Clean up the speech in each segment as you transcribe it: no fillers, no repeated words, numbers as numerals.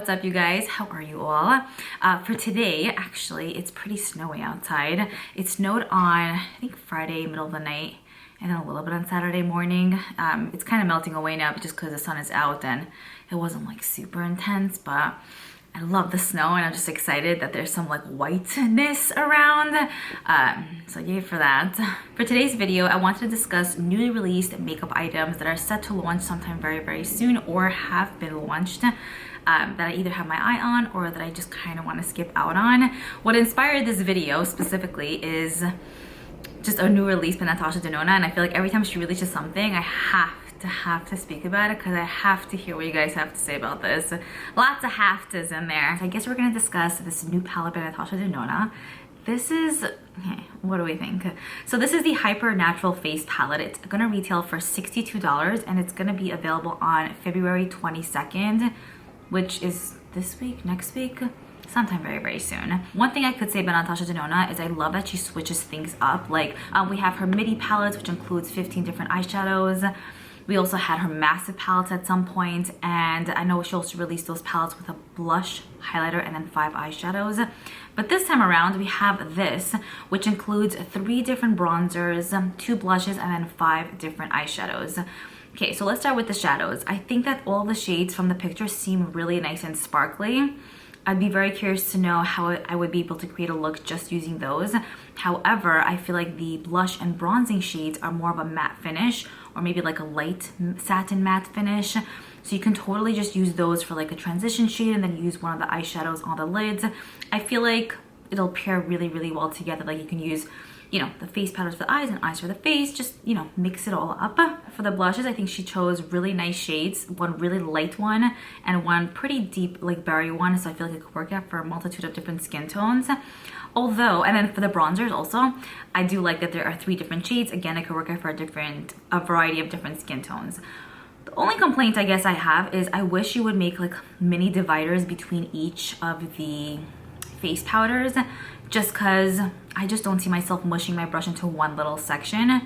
What's up, you guys? How are you all? For today, actually, it's pretty snowy outside. It snowed on, I think, Friday, middle of the night, and then a little bit on Saturday morning. It's kind of melting away now just because the sun is out and it wasn't like super intense, but I love the snow and I'm just excited that there's some like whiteness around. So yay for that. For today's video, I wanted to discuss newly released makeup items that are set to launch sometime very, very soon or have been launched. That I either have my eye on or that I just kind of want to skip out on. What inspired this video specifically is just a new release by Natasha Denona, and I feel like every time she releases something, I have to speak about it because I have to hear what you guys have to say about this. Lots of have-tos in there. So I guess we're going to discuss this new palette by Natasha Denona. This is, okay, what do we think? So this is the Hyper Natural Face Palette. It's going to retail for $62 and it's going to be available on February 22nd, which is this week, next week, sometime very, very soon. One thing I could say about Natasha Denona is I love that she switches things up. Like we have her midi palettes, which includes 15 different eyeshadows. We also had her massive palettes at some point, and I know she also released those palettes with a blush, highlighter, and then 5 eyeshadows. But this time around, we have this, which includes 3 different bronzers, 2 blushes, and then 5 different eyeshadows. Okay, so let's start with the shadows. I think that all the shades from the picture seem really nice and sparkly. I'd be very curious to know how I would be able to create a look just using those. However, I feel like the blush and bronzing shades are more of a matte finish, or maybe like a light satin matte finish. So you can totally just use those for like a transition shade and then use one of the eyeshadows on the lids. I feel like it'll pair really, really well together. Like you can use, you know, the face powders for the eyes and eyes for the face, just, you know, mix it all up. For the blushes, I think she chose really nice shades, one really light one and one pretty deep like berry one, so I feel like it could work out for a multitude of different skin tones. Although, and then for the bronzers also, I do like that there are 3 different shades. Again, it could work out for a variety of different skin tones. The only complaint I guess I have is I wish you would make like mini dividers between each of the face powders, just because I just don't see myself mushing my brush into one little section.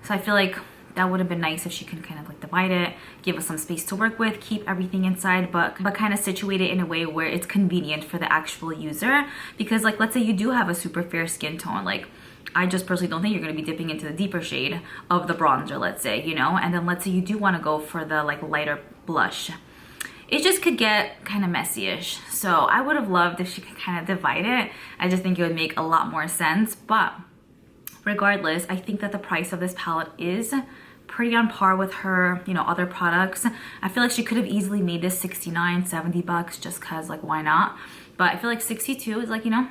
So I feel like that would have been nice if she can kind of like divide it, give us some space to work with, keep everything inside, but kind of situate it in a way where it's convenient for the actual user. Because like, let's say you do have a super fair skin tone, like I just personally don't think you're going to be dipping into the deeper shade of the bronzer, let's say, you know, and then let's say you do want to go for the like lighter blush. It just could get kind of messy-ish. So I would have loved if she could kind of divide it. I just think it would make a lot more sense. But regardless, I think that the price of this palette is pretty on par with her, you know, other products. I feel like she could have easily made this 69, 70 bucks just cause like, why not? But I feel like 62 is like, you know,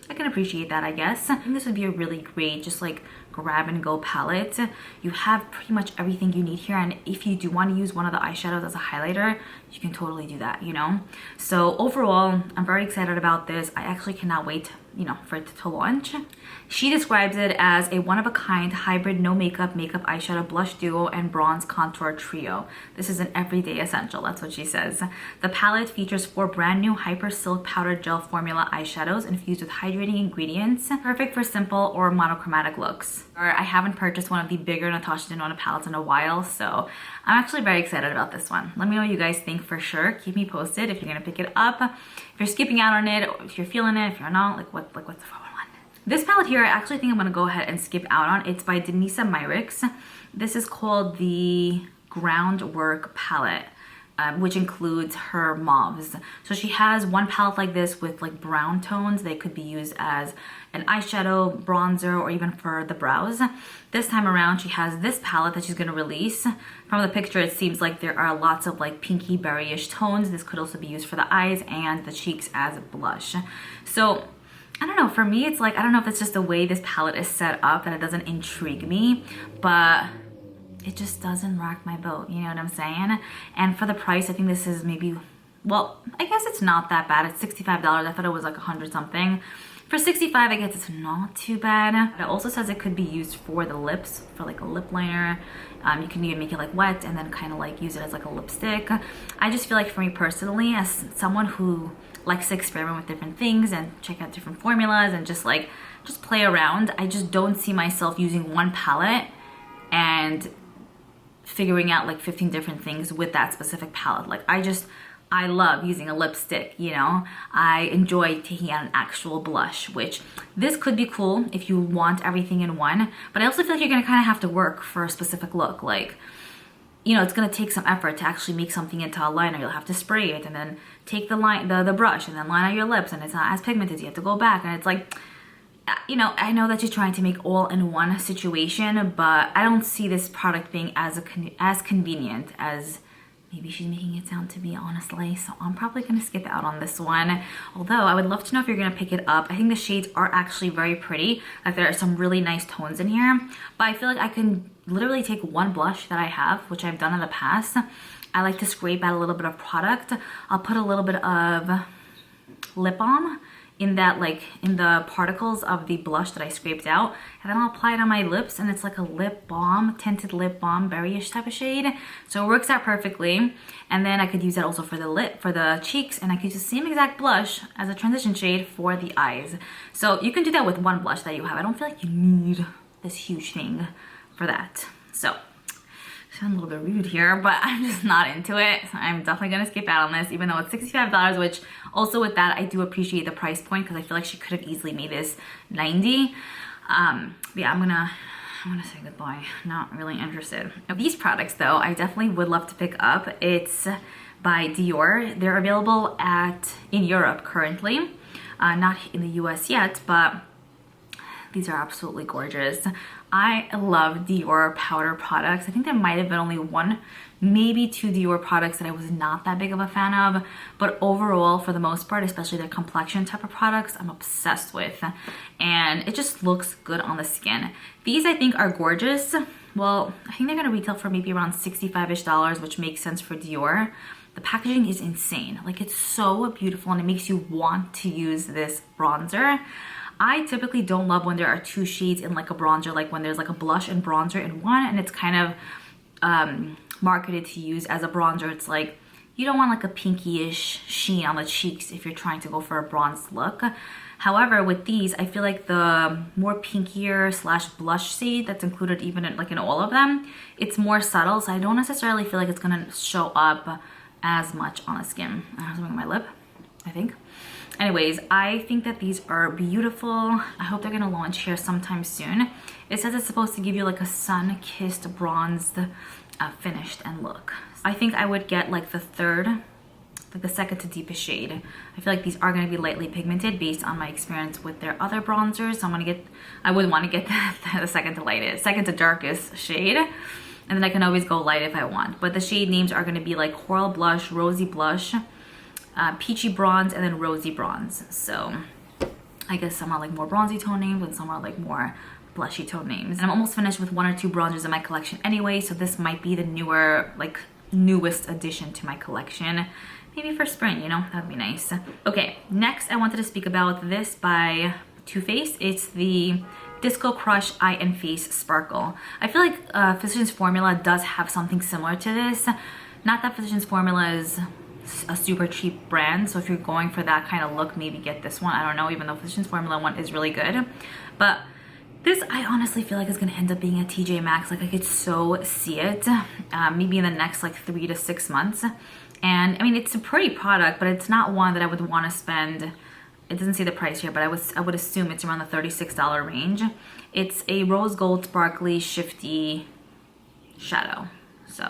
I can appreciate that, I guess. I think this would be a really great, just like grab and go palette. You have pretty much everything you need here, and if you do want to use one of the eyeshadows as a highlighter, you can totally do that, you know? So overall, I'm very excited about this. I actually cannot wait, you know, for it to launch. She describes it as a one-of-a-kind hybrid no makeup eyeshadow blush duo and bronze contour trio. This is an everyday essential, that's what she says. The palette features 4 brand new Hyper Silk Powder Gel Formula eyeshadows infused with hydrating ingredients, perfect for simple or monochromatic looks. I haven't purchased one of the bigger Natasha Denona palettes in a while, so I'm actually very excited about this one. Let me know what you guys think for sure. Keep me posted if you're gonna pick it up, if you're skipping out on it, or if you're feeling it, if you're not, like what's the forward one? This palette here, I actually think I'm gonna go ahead and skip out on. It's by Denisa Myricks. This is called the Groundwork palette, which includes her mauves. So she has one palette like this with like brown tones. They could be used as an eyeshadow, bronzer, or even for the brows. This time around, she has this palette that she's gonna release. From the picture, it seems like there are lots of like pinky berryish tones. This could also be used for the eyes and the cheeks as a blush. So I don't know, for me, it's like, I don't know if it's just the way this palette is set up that it doesn't intrigue me, but it just doesn't rock my boat, you know what I'm saying? And for the price, I think this is maybe, well, I guess it's not that bad. It's $65. I thought it was like 100 something. For 65, I guess it's not too bad. It also says it could be used for the lips, for like a lip liner. You can even make it like wet and then kind of like use it as like a lipstick. I just feel like for me personally, as someone who likes to experiment with different things and check out different formulas and just play around, I just don't see myself using one palette and figuring out like 15 different things with that specific palette. Like I I love using a lipstick, you know. I enjoy taking out an actual blush, which this could be cool if you want everything in one, but I also feel like you're gonna kind of have to work for a specific look. Like, you know, it's gonna take some effort to actually make something into a liner. You'll have to spray it and then take the brush and then line out your lips, and it's not as pigmented. You have to go back, and it's like, you know, I know that she's trying to make all in one situation, but I don't see this product being as convenient as maybe she's making it sound to be, honestly. So I'm probably gonna skip out on this one. Although I would love to know if you're gonna pick it up. I think the shades are actually very pretty. Like, there are some really nice tones in here, but I feel like I can literally take one blush that I have, which I've done in the past. I like to scrape out a little bit of product. I'll put a little bit of lip balm in that, like in the particles of the blush that I scraped out, and then I'll apply it on my lips, and it's like a lip balm, tinted lip balm, berryish type of shade. So it works out perfectly. And then I could use that also for the cheeks, and I could use the same exact blush as a transition shade for the eyes. So you can do that with one blush that you have. I don't feel like you need this huge thing for that. So I sound a little bit rude here, but I'm just not into it. So I'm definitely gonna skip out on this, even though it's $65, which also with that, I do appreciate the price point, because I feel like she could have easily made this $90. Yeah, I'm gonna say goodbye. Not really interested. Now, these products though, I definitely would love to pick up. It's by Dior. They're available in Europe currently, not in the US yet, but these are absolutely gorgeous. I love Dior powder products. I think there might have been only one, maybe two Dior products that I was not that big of a fan of, but overall, for the most part, especially their complexion type of products, I'm obsessed with, and it just looks good on the skin. These, I think, are gorgeous. Well, I think they're gonna retail for maybe around $65-ish, which makes sense for Dior. The packaging is insane. Like, it's so beautiful, and it makes you want to use this bronzer. I typically don't love when there are two shades in like a bronzer, like when there's like a blush and bronzer in one, and it's kind of marketed to use as a bronzer. It's like, you don't want like a pinky-ish sheen on the cheeks if you're trying to go for a bronzed look. However, with these, I feel like the more pinkier slash blush shade that's included even in all of them, it's more subtle, so I don't necessarily feel like it's gonna show up as much on the skin. I have something on my lip, I think. Anyways, I think that these are beautiful. I hope they're gonna launch here sometime soon. It says it's supposed to give you like a sun-kissed bronzed finished and look. I think I would get like the second to deepest shade. I feel like these are gonna be lightly pigmented based on my experience with their other bronzers. So I would wanna get the second to darkest shade. And then I can always go light if I want. But the shade names are gonna be like Coral Blush, Rosy Blush, Peachy Bronze, and then Rosy Bronze. So I guess some are like more bronzy tone names and some are like more blushy tone names. And I'm almost finished with one or two bronzers in my collection anyway, so this might be the newest addition to my collection. Maybe for spring, you know, that'd be nice. Okay, next I wanted to speak about this by Too Faced. It's the Disco Crush Eye and Face Sparkle. I feel like Physicians Formula does have something similar to this. Not that Physicians Formula is a super cheap brand, so if you're going for that kind of look, maybe get this one. I don't know, even though Physicians Formula one is really good, but this I honestly feel like is gonna end up being a TJ Maxx. Like, I could so see it maybe in the next like 3 to 6 months. And I mean, it's a pretty product, but it's not one that I would want to spend. It doesn't say the price here, but I would assume it's around the $36 range. It's a rose gold sparkly shifty shadow. So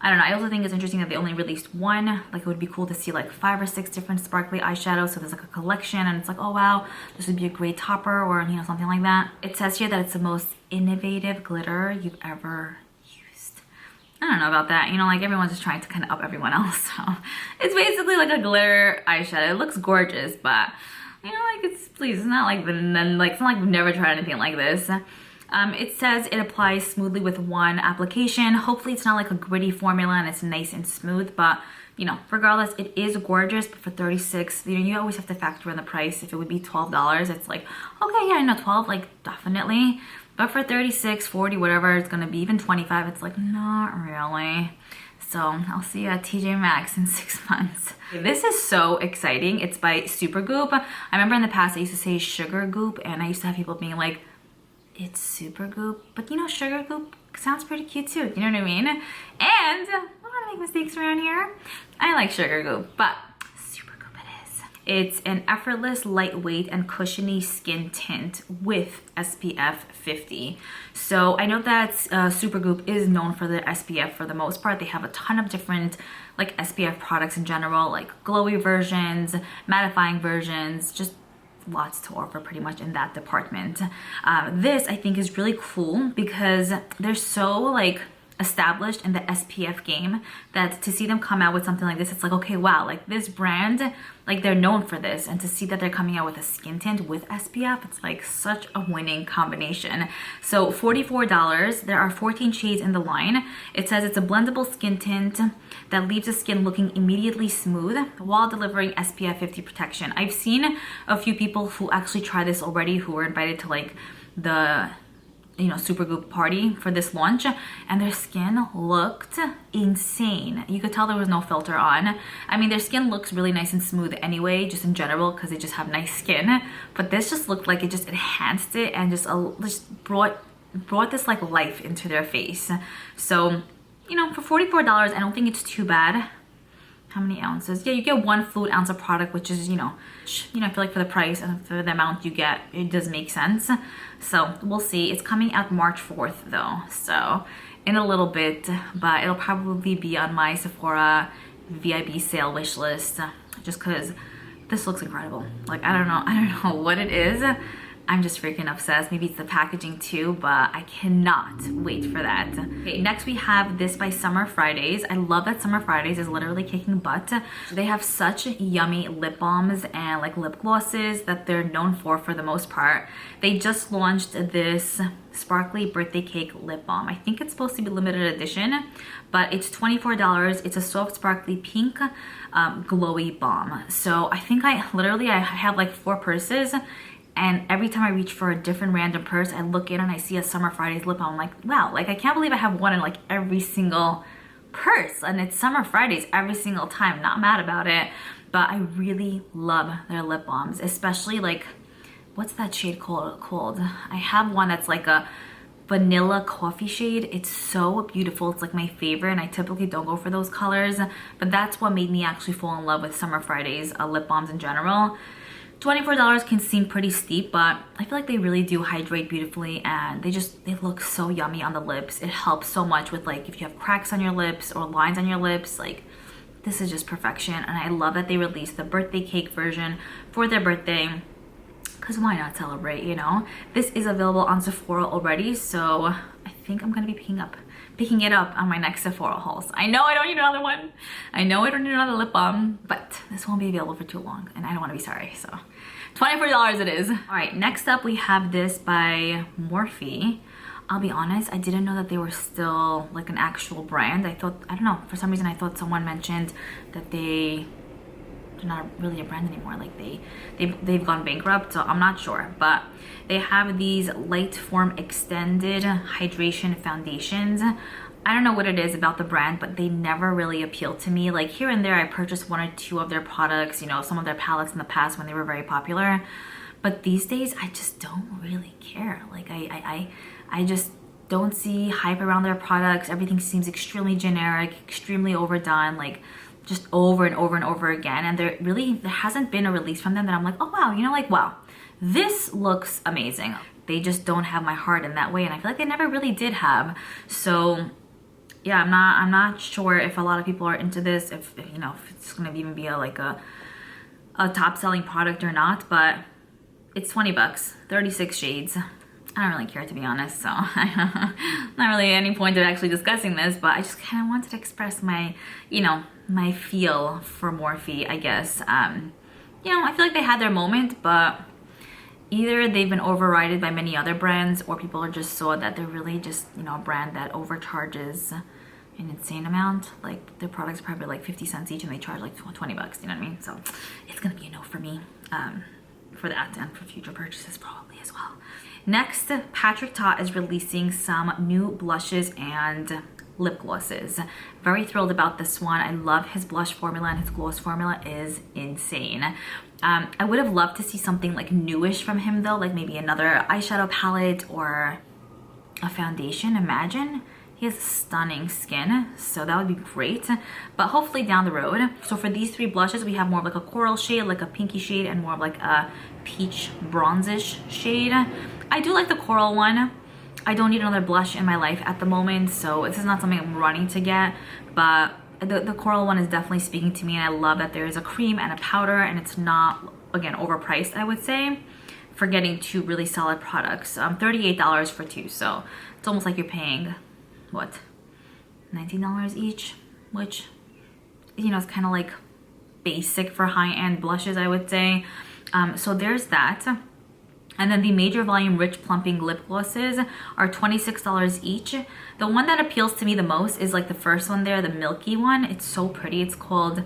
I don't know. I also think it's interesting that they only released one. Like, it would be cool to see like 5 or 6 different sparkly eyeshadows. So there's like a collection, and it's like, oh wow, this would be a great topper, or you know, something like that. It says here that it's the most innovative glitter you've ever used. I don't know about that. You know, like, everyone's just trying to kind of up everyone else. So it's basically like a glitter eyeshadow. It looks gorgeous, but you know, like, it's not like it's not like we've never tried anything like this. It says it applies smoothly with one application. Hopefully it's not like a gritty formula and it's nice and smooth, but you know, regardless, it is gorgeous. But for $36, you know, you always have to factor in the price. If it would be $12, it's like, okay, yeah, I know, 12, like, definitely. But for 36, 40, whatever it's gonna be, even 25, it's like, not really. So I'll see you at TJ Maxx in 6 months. This is so exciting. It's by Supergoop. I remember in the past I used to say Sugar Goop, and I used to have people being like, it's Supergoop, but you know, Sugar Goop sounds pretty cute too, you know what I mean? And want to make mistakes around here. I like Sugar Goop, but Super Goop it is. It's an effortless, lightweight, and cushiony skin tint with SPF 50. So I know that Super Goop is known for the SPF for the most part. They have a ton of different like SPF products in general, like glowy versions, mattifying versions, just lots to offer pretty much in that department. This I think is really cool because they're so like established in the SPF game that to see them come out with something like this, it's like, okay, wow, like this brand, like they're known for this, and to see that they're coming out with a skin tint with SPF, it's like such a winning combination. So $44, there are 14 shades in the line. It says it's a blendable skin tint that leaves the skin looking immediately smooth while delivering SPF 50 protection. I've seen a few people who actually try this already, who were invited to like the Super Goop party for this launch, and their skin looked insane. You could tell there was no filter on. I mean, their skin looks really nice and smooth anyway, just in general, because they just have nice skin. But this just looked like it just enhanced it and just brought this like life into their face. So, for $44, I don't think it's too bad. How many ounces? Yeah, you get 1 fluid ounce of product, which is, I feel like for the price and for the amount you get, it does make sense. So we'll see. It's coming out March 4th though, so in a little bit, but it'll probably be on my Sephora VIB sale wish list, just because this looks incredible. Like, I don't know what it is. I'm just freaking obsessed. Maybe it's the packaging too, but I cannot wait for that. Okay, next we have this by Summer Fridays. I love that Summer Fridays is literally kicking butt. They have such yummy lip balms and like lip glosses that they're known for the most part. They just launched this sparkly birthday cake lip balm. I think it's supposed to be limited edition, but it's $24. It's a soft sparkly pink glowy balm. So I think I have like 4 purses, and every time I reach for a different random purse, I look in and I see a Summer Fridays lip balm. I'm like, wow, like I can't believe I have one in like every single purse, and it's Summer Fridays every single time. Not mad about it, but I really love their lip balms, especially like, what's that shade called? I have one that's like a vanilla coffee shade. It's so beautiful. It's like my favorite, and I typically don't go for those colors, but that's what made me actually fall in love with Summer Fridays lip balms in general. $24 can seem pretty steep, but I feel like they really do hydrate beautifully, and they look so yummy on the lips. It helps so much with like if you have cracks on your lips or lines on your lips, like this is just perfection. And I love that they released the birthday cake version for their birthday, because why not celebrate, This is available on Sephora already, so I think I'm gonna be picking it up on my next Sephora hauls. I know I don't need another one. I know I don't need another lip balm, but this won't be available for too long, and I don't want to be sorry. So $24 it is. All right, next up we have this by Morphe. I'll be honest, I didn't know that they were still like an actual brand. I don't know, for some reason I thought someone mentioned that they're not really a brand anymore. Like they've gone bankrupt, so I'm not sure. But they have these light form extended hydration foundations. I don't know what it is about the brand, but they never really appealed to me. Like here and there I purchased 1 or 2 of their products, some of their palettes in the past when they were very popular, but these days I just don't really care. Like I just don't see hype around their products. Everything seems extremely generic, extremely overdone, like just over and over and over again. And there hasn't been a release from them that I'm like, oh wow, wow, this looks amazing. They just don't have my heart in that way, and I feel like they never really did have. So yeah, I'm not sure if a lot of people are into this, if it's gonna even be a top selling product or not, but it's 20 bucks, 36 shades. I don't really care, to be honest, so not really any point of actually discussing this, but I just kind of wanted to express my, my feel for Morphe, I guess. I feel like they had their moment, but either they've been overridden by many other brands, or people are just saw that they're really just, a brand that overcharges an insane amount. Like their products are probably like 50 cents each, and they charge like 20 bucks, you know what I mean? So it's gonna be a no for me, for that, and for future purchases probably as well. Next, Patrick Ta is releasing some new blushes and lip glosses. Very thrilled about this one. I love his blush formula, and his gloss formula is insane. I would have loved to see something like newish from him though, like maybe another eyeshadow palette or a foundation. Imagine He has stunning skin, so that would be great, but hopefully down the road. So for these three blushes, we have more of like a coral shade, like a pinky shade, and more of like a peach bronzish shade. I do like the coral one. I don't need another blush in my life at the moment, so this is not something I'm running to get, but the coral one is definitely speaking to me, and I love that there is a cream and a powder, and it's not, again, overpriced, I would say, for getting two really solid products. $38 for two, so it's almost like you're paying, what, $19 each, which, you know, is kind of like basic for high-end blushes, I would say. So there's that. And then the Major Volume Rich Plumping Lip Glosses are $26 each. The one that appeals to me the most is like the first one there, the milky one. It's so pretty. It's called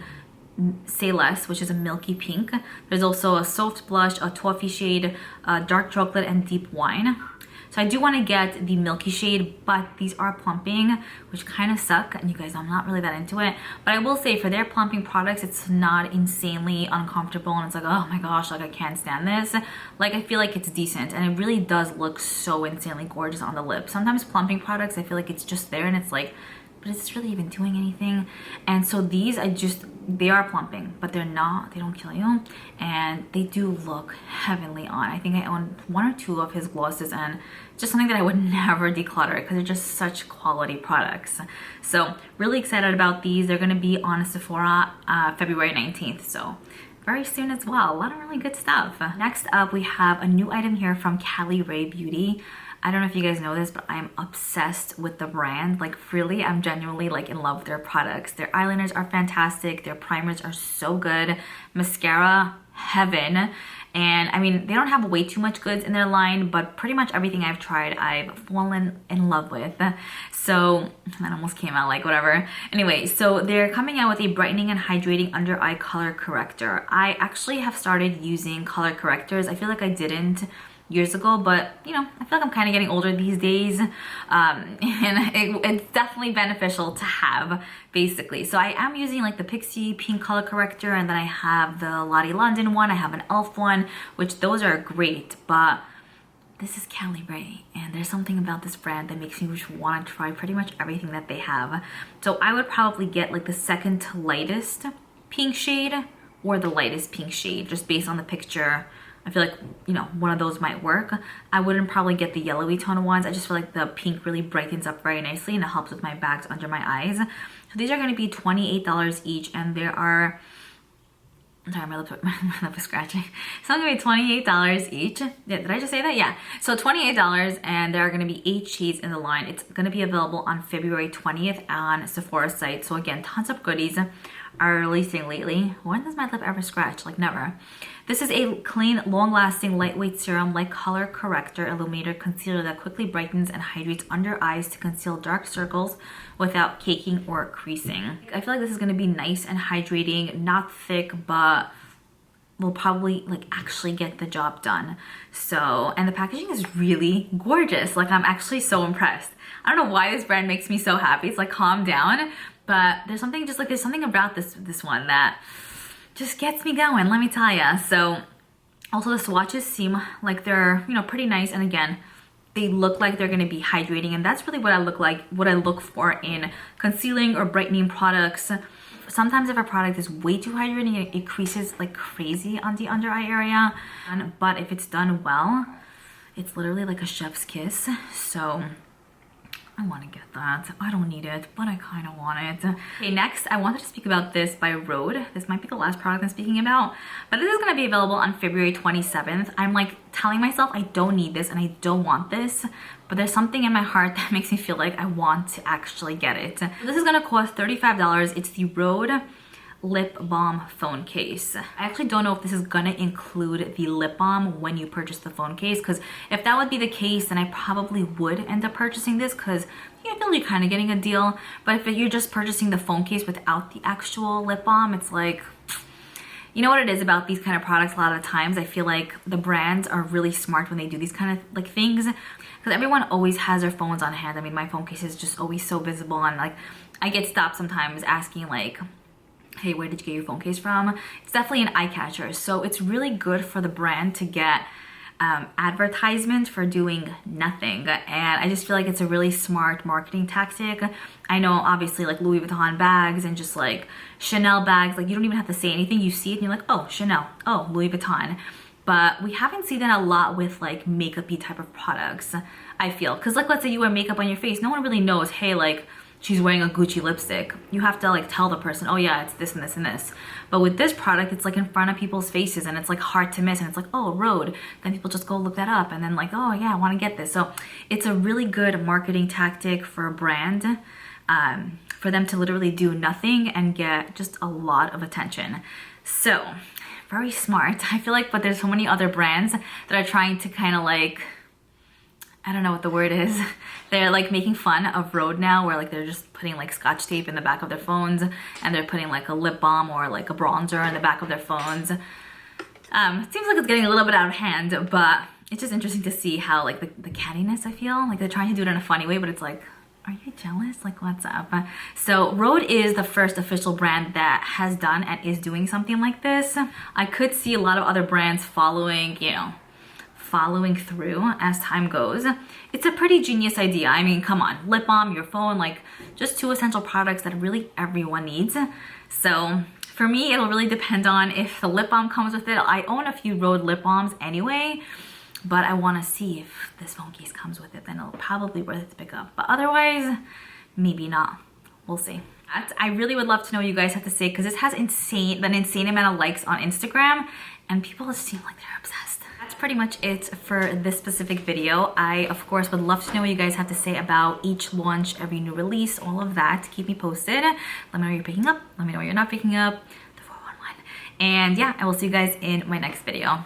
Say Less, which is a milky pink. There's also a soft blush, a toffee shade, dark chocolate, and deep wine. So I do want to get the milky shade, but these are plumping, which kind of suck. And you guys, I'm not really that into it. But I will say for their plumping products, it's not insanely uncomfortable. And it's like, oh my gosh, like I can't stand this. Like I feel like it's decent. And it really does look so insanely gorgeous on the lips. Sometimes plumping products, I feel like it's just there and it's like, but is this really even doing anything? And so these, they are plumping, but they're not, they don't kill you. And they do look heavenly on. I think I own one or two of his glosses, and just something that I would never declutter because they're just such quality products. So really excited about these. They're gonna be on Sephora February 19th. So very soon as well. A lot of really good stuff. Next up, we have a new item here from Liora.y Beauty. I don't know if you guys know this, but I'm obsessed with the brand. Like really, I'm genuinely like in love with their products. Their eyeliners are fantastic. Their primers are so good. Mascara, heaven. And I mean, they don't have way too much goods in their line, but pretty much everything I've tried, I've fallen in love with. So that almost came out like whatever. Anyway, so they're coming out with a brightening and hydrating under eye color corrector. I actually have started using color correctors. I feel like I didn't years ago, but you know, I feel like I'm kind of getting older these days, and it's definitely beneficial to have, basically. So I am using like the Pixie pink color corrector, and then I have the Lottie London one, I have an e.l.f. one, which those are great, but this is Liora.y, and there's something about this brand that makes me just want to try pretty much everything that they have. So I would probably get like the second to lightest pink shade or the lightest pink shade, just based on the picture. I feel like, you know, one of those might work. I wouldn't probably get the yellowy tone ones. I just feel like the pink really brightens up very nicely and it helps with my bags under my eyes. So these are going to be $28 each, and there are, I'm sorry, my lip is scratching. So it's going to be $28 each. Yeah, did I just say that? Yeah. So $28, and there are going to be 8 shades in the line. It's going to be available on February 20th on Sephora's site. So again, tons of goodies are releasing lately. When does my lip ever scratch? Like never. This is a clean, long-lasting, lightweight serum like color corrector illuminator concealer that quickly brightens and hydrates under eyes to conceal dark circles without caking or creasing. I feel like this is going to be nice and hydrating, not thick, but will probably like actually get the job done. So, and the packaging is really gorgeous. Like I'm actually so impressed. I don't know why this brand makes me so happy. It's like calm down, but there's something just like, there's something about this one that just gets me going, let me tell ya. So also the swatches seem like they're, you know, pretty nice, and again, they look like they're going to be hydrating, and that's really what I look for in concealing or brightening products. Sometimes if a product is way too hydrating, it creases like crazy on the under eye area, but if it's done well, it's literally like a chef's kiss. So I want to get that. I don't need it, but I kind of want it. Okay, next, I wanted to speak about this by Rhode. This might be the last product I'm speaking about, but this is going to be available on February 27th. I'm like telling myself I don't need this and I don't want this, but there's something in my heart that makes me feel like I want to actually get it. This is going to cost $35. It's the Rhode lip balm phone case. I actually don't know if this is gonna include the lip balm when you purchase the phone case, because if that would be the case, then I probably would end up purchasing this, because I feel you're kind of getting a deal. But if you're just purchasing the phone case without the actual lip balm, it's like, you know what it is about these kind of products, a lot of times I feel like the brands are really smart when they do these kind of like things, because everyone always has their phones on hand. I mean, my phone case is just always so visible, and like I get stopped sometimes asking like, hey, where did you get your phone case from? It's definitely an eye catcher. So it's really good for the brand to get advertisement for doing nothing. And I just feel like it's a really smart marketing tactic. I know obviously like Louis Vuitton bags and just like Chanel bags, like you don't even have to say anything. You see it and you're like, oh, Chanel, oh, Louis Vuitton. But we haven't seen that a lot with like makeup-y type of products, I feel. Because like let's say you wear makeup on your face, no one really knows, hey, like she's wearing a Gucci lipstick. You have to like tell the person, oh yeah, it's this and this and this. But with this product, it's like in front of people's faces and it's like hard to miss. And it's like, oh, Rhode. Then people just go look that up and then like, oh yeah, I want to get this. So it's a really good marketing tactic for a brand, for them to literally do nothing and get just a lot of attention. So very smart. I feel like, but there's so many other brands that are trying to kind of like, I don't know what the word is. They're like making fun of Rhode now, where like they're just putting like scotch tape in the back of their phones and they're putting like a lip balm or like a bronzer in the back of their phones. It seems like it's getting a little bit out of hand, but it's just interesting to see how like the cattiness, I feel like they're trying to do it in a funny way, but it's like, are you jealous? Like what's up? So Rhode is the first official brand that has done and is doing something like this. I could see a lot of other brands following, you know, following through as time goes. It's a pretty genius idea. I mean, come on, lip balm, your phone, like just two essential products that really everyone needs. So for me, it'll really depend on if the lip balm comes with it. I own a few Rhode lip balms anyway, but I want to see if this phone case comes with it, then it'll probably be worth it to pick up. But otherwise, maybe not. We'll see. I really would love to know what you guys have to say, because this has an insane amount of likes on Instagram and people just seem like they're obsessed. That's pretty much it for this specific video. I, of course, would love to know what you guys have to say about each launch, every new release, all of that. Keep me posted. Let me know what you're picking up. Let me know what you're not picking up. The 411. And yeah, I will see you guys in my next video.